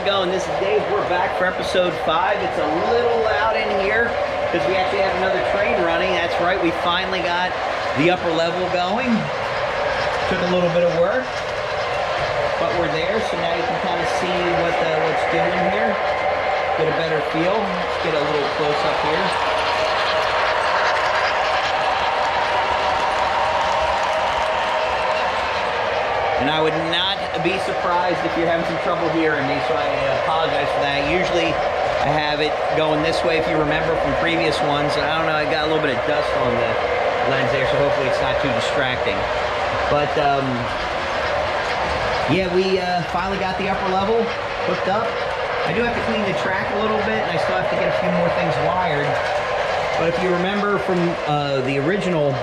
it going? This is Dave. We're back for episode 5. It's a little loud in here because we actually have another train running. That's right, we finally got the upper level going. Took a little bit of work, but we're there, so now you can kind of see what's doing here. Get a better feel. Let's get a little close up here. And I would not be surprised if you're having some trouble hearing me, so I apologize for that. Usually I have it going this way, if you remember from previous ones. I don't know, I got a little bit of dust on the lens there, so hopefully it's not too distracting. But yeah, we finally got the upper level hooked up. I do have to clean the track a little bit, and I still have to get a few more things wired. But if you remember from the original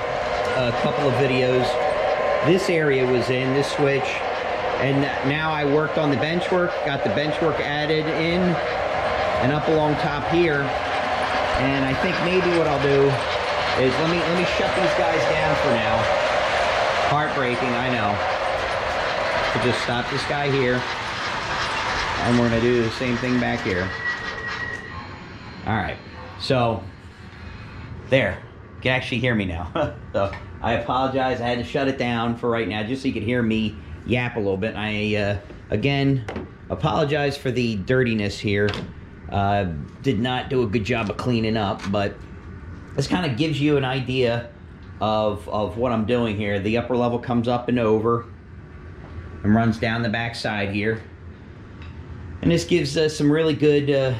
couple of videos, this area was in, this switch, and now I worked on the bench work, got the bench work added in and up along top here. And I think maybe what I'll do is let me shut these guys down for now. Heartbreaking, I know. So just stop this guy here, and we're gonna do the same thing back here. All right, so there, you can actually hear me now. So I apologize, I had to shut it down for right now just so you could hear me yap a little bit. I again apologize for the dirtiness here. Did not do a good job of cleaning up, but this kind of gives you an idea of what I'm doing here. The upper level comes up and over and runs down the back side here, and this gives us some really good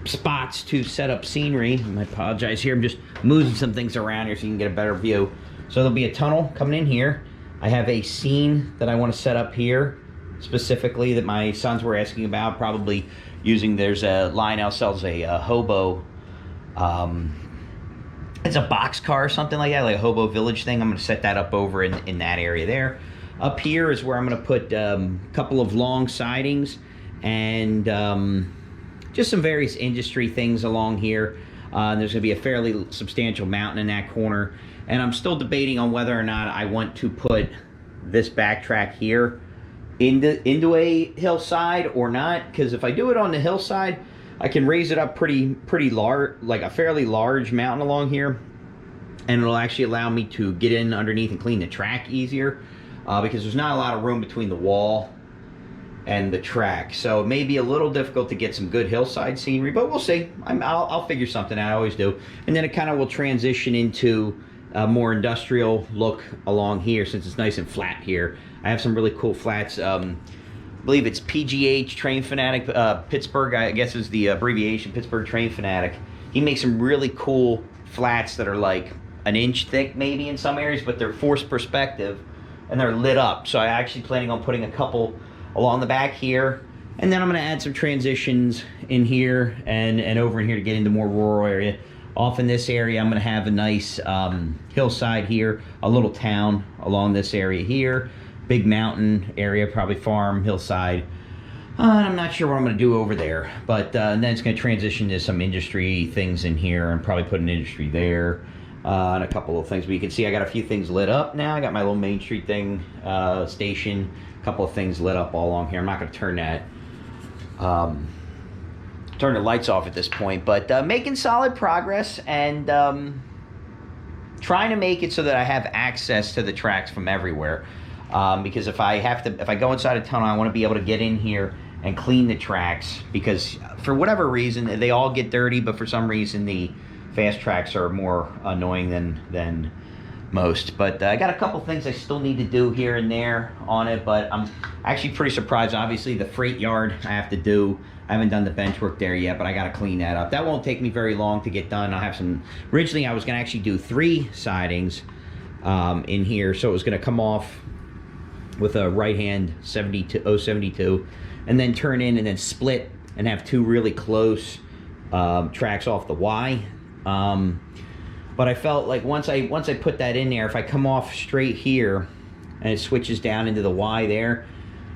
spots to set up scenery. I apologize here, I'm just moving some things around here so you can get a better view. So there'll be a tunnel coming in here. I have a scene that I want to set up here specifically that my sons were asking about, probably using, there's a Lionel sells a hobo, it's a box car or something like that, like a hobo village thing. I'm going to set that up over in that area there. Up here is where I'm going to put a couple of long sidings and just some various industry things along here. There's going to be a fairly substantial mountain in that corner, and I'm still debating on whether or not I want to put this backtrack here into a hillside or not, because if I do it on the hillside, I can raise it up pretty large, like a fairly large mountain along here, and it'll actually allow me to get in underneath and clean the track easier, because there's not a lot of room between the wall and the track, so it may be a little difficult to get some good hillside scenery, but we'll see. I'll figure something out, I always do. And then it kind of will transition into a more industrial look along here, since it's nice and flat here. I have some really cool flats. I believe it's PGH, Train Fanatic, Pittsburgh, I guess is the abbreviation, Pittsburgh Train Fanatic. He makes some really cool flats that are like an inch thick maybe in some areas, but they're forced perspective and they're lit up. So I'm actually planning on putting a couple along the back here, and then I'm going to add some transitions in here and over in here to get into more rural area. Off in this area, I'm going to have a nice hillside here, a little town along this area here, big mountain area, probably farm, hillside. I'm not sure what I'm going to do over there, but and then it's going to transition to some industry things in here, and probably put an industry there, and a couple of things. But you can see I got a few things lit up now. I got my little Main Street thing, station, a couple of things lit up all along here. I'm not going to turn that, turn the lights off at this point, but making solid progress, and trying to make it so that I have access to the tracks from everywhere. Because if I go inside a tunnel, I want to be able to get in here and clean the tracks, because for whatever reason they all get dirty, but for some reason the fast tracks are more annoying than most. But I got a couple things I still need to do here and there on it, but I'm actually pretty surprised. Obviously the freight yard I have to do. I haven't done the bench work there yet, but I got to clean that up. That won't take me very long to get done. I'll have some, originally I was going to actually do 3 sidings in here, so it was going to come off with a right hand 072 and then turn in and then split and have 2 really close tracks off the Y. But I felt like once I put that in there, if I come off straight here and it switches down into the Y there,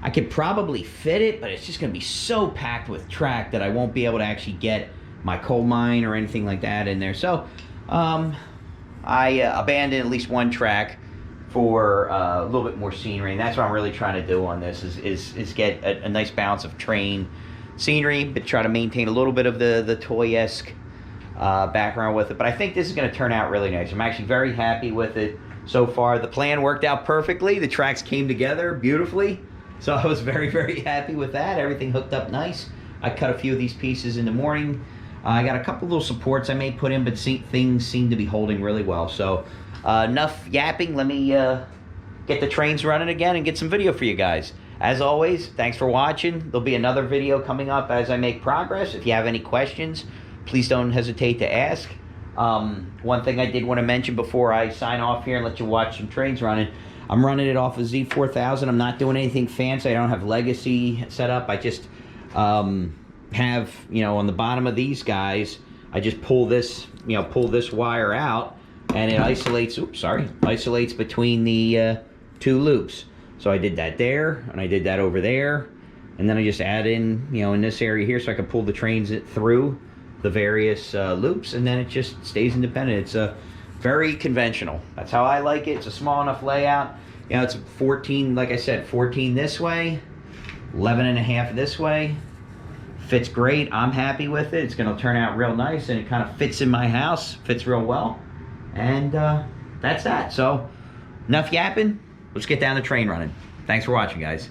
I could probably fit it, but it's just going to be so packed with track that I won't be able to actually get my coal mine or anything like that in there. So I abandoned at least one track for a little bit more scenery, and that's what I'm really trying to do on this is get a nice balance of train scenery, but try to maintain a little bit of the toy-esque background with it. But I think this is going to turn out really nice. I'm actually very happy with it so far. The plan worked out perfectly. The tracks came together beautifully, so I was very, very happy with that. Everything hooked up nice. I cut a few of these pieces in the morning. I got a couple little supports I may put in, but things seem to be holding really well. So enough yapping. Let me get the trains running again and get some video for you guys. As always, thanks for watching. There'll be another video coming up as I make progress. If you have any questions, please don't hesitate to ask. One thing I did want to mention before I sign off here and let you watch some trains running, I'm running it off of Z4000. I'm not doing anything fancy. I don't have legacy set up. I just have, you know, on the bottom of these guys, I just pull this, you know, pull this wire out, and it isolates, isolates between the two loops. So I did that there, and I did that over there, and then I just add in, you know, in this area here, so I can pull the trains through the various loops, and then it just stays independent. It's very conventional. That's how I like it. It's a small enough layout. You know, it's 14, like I said, 14 this way, 11.5 this way. Fits great. I'm happy with it. It's going to turn out real nice, and it kind of fits in my house. Fits real well. And that's that. So, enough yapping. Let's get down the train running. Thanks for watching, guys.